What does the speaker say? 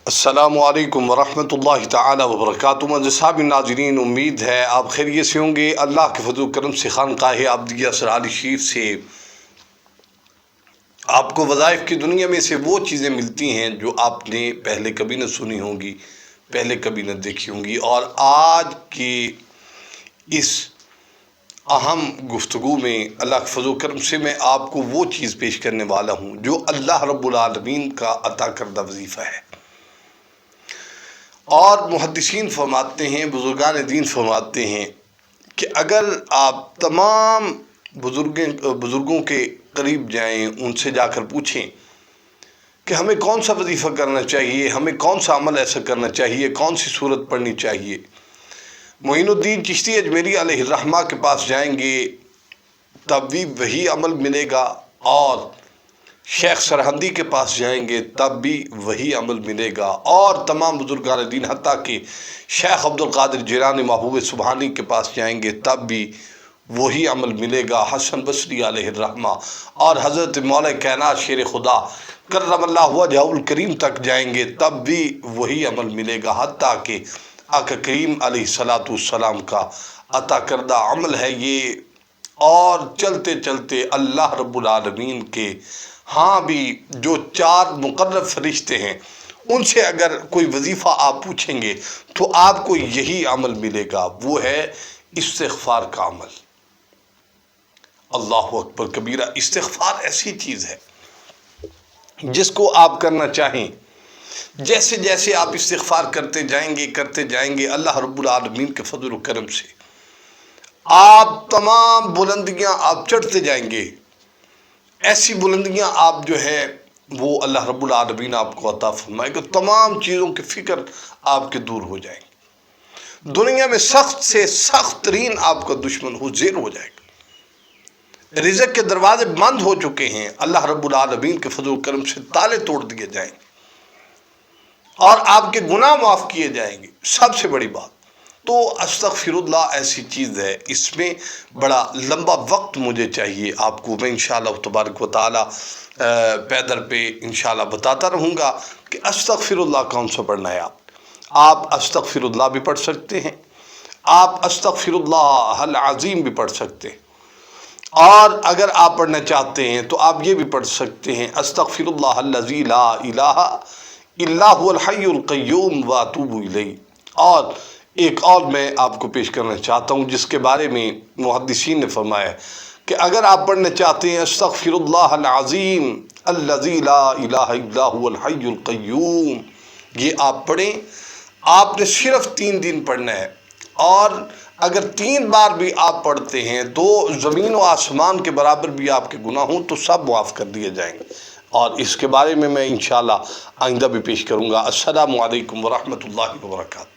السلام علیکم ورحمۃ اللہ تعالی وبرکاتہ۔ صاحب ناظرین، امید ہے آپ خیریت سے ہوں گے۔ اللہ کے فضل و کرم سے خانقاہ عبدیہ سرحالی شریف سے آپ کو وظائف کی دنیا میں سے وہ چیزیں ملتی ہیں جو آپ نے پہلے کبھی نہ سنی ہوں گی، پہلے کبھی نہ دیکھی ہوں گی، اور آج کی اس اہم گفتگو میں اللہ کے فضل و کرم سے میں آپ کو وہ چیز پیش کرنے والا ہوں جو اللہ رب العالمین کا عطا کردہ وظیفہ ہے۔ اور محدثین فرماتے ہیں، بزرگان دین فرماتے ہیں کہ اگر آپ تمام بزرگوں کے قریب جائیں، ان سے جا کر پوچھیں کہ ہمیں کون سا وظیفہ کرنا چاہیے، ہمیں کون سا عمل ایسا کرنا چاہیے، کون سی صورت پڑھنی چاہیے، معین الدین چشتی اجمیری علیہ الرحمہ کے پاس جائیں گے تب بھی وہی عمل ملے گا، اور شیخ سرہندی کے پاس جائیں گے تب بھی وہی عمل ملے گا، اور تمام بزرگان دین حتیٰ کہ شیخ عبدالقادر جیلانی محبوب سبحانی کے پاس جائیں گے تب بھی وہی عمل ملے گا، حسن بصری علیہ الرحمہ اور حضرت مولا کائنات شیر خدا کرم اللہ وجہہ الکریم تک جائیں گے تب بھی وہی عمل ملے گا، حتیٰ کہ آقا کریم علیہ الصلوۃ والسلام کا عطا کردہ عمل ہے یہ۔ اور چلتے چلتے اللہ رب العالمین کے ہاں بھی جو 4 مقرب فرشتے ہیں، ان سے اگر کوئی وظیفہ آپ پوچھیں گے تو آپ کو یہی عمل ملے گا، وہ ہے استغفار کا عمل۔ اللہ اکبر کبیرہ، استغفار ایسی چیز ہے جس کو آپ کرنا چاہیں، جیسے جیسے آپ استغفار کرتے جائیں گے اللہ رب العالمین کے فضل و کرم سے آپ تمام بلندیاں آپ چڑھتے جائیں گے، ایسی بلندیاں آپ جو ہے وہ اللہ رب العالمین آپ کو عطا فرمائے گا، تمام چیزوں کی فکر آپ کے دور ہو جائیں گی، دنیا میں سخت سے سخت ترین آپ کا دشمن ہو زیر ہو جائے گا، رزق کے دروازے بند ہو چکے ہیں، اللہ رب العالمین کے فضل و کرم سے تالے توڑ دیے جائیں گے اور آپ کے گناہ معاف کیے جائیں گے۔ سب سے بڑی بات تو استغفر اللہ ایسی چیز ہے، اس میں بڑا لمبا وقت مجھے چاہیے، آپ کو میں انشاءاللہ تبارک و تعالی پیدر پہ انشاءاللہ بتاتا رہوں گا کہ استغفر اللہ کون سا پڑھنا ہے۔ آپ استغفر اللہ بھی پڑھ سکتے ہیں، آپ استغفر اللہ العظیم بھی پڑھ سکتے ہیں، اور اگر آپ پڑھنا چاہتے ہیں تو آپ یہ بھی پڑھ سکتے ہیں استغفر اللہ الذی لا الہ الا هو الحی القیوم واتوب الیہ۔ اور ایک اور میں آپ کو پیش کرنا چاہتا ہوں جس کے بارے میں محدثین نے فرمایا کہ اگر آپ پڑھنا چاہتے ہیں استغفر اللہ العظیم الذی لا الہ الا هو الحی القیوم، یہ آپ پڑھیں، آپ نے صرف 3 دن پڑھنا ہے، اور اگر 3 بار بھی آپ پڑھتے ہیں تو زمین و آسمان کے برابر بھی آپ کے گناہ ہوں تو سب معاف کر دیے جائیں گے، اور اس کے بارے میں انشاءاللہ آئندہ بھی پیش کروں گا۔ السلام علیکم ورحمۃ اللہ وبرکاتہ۔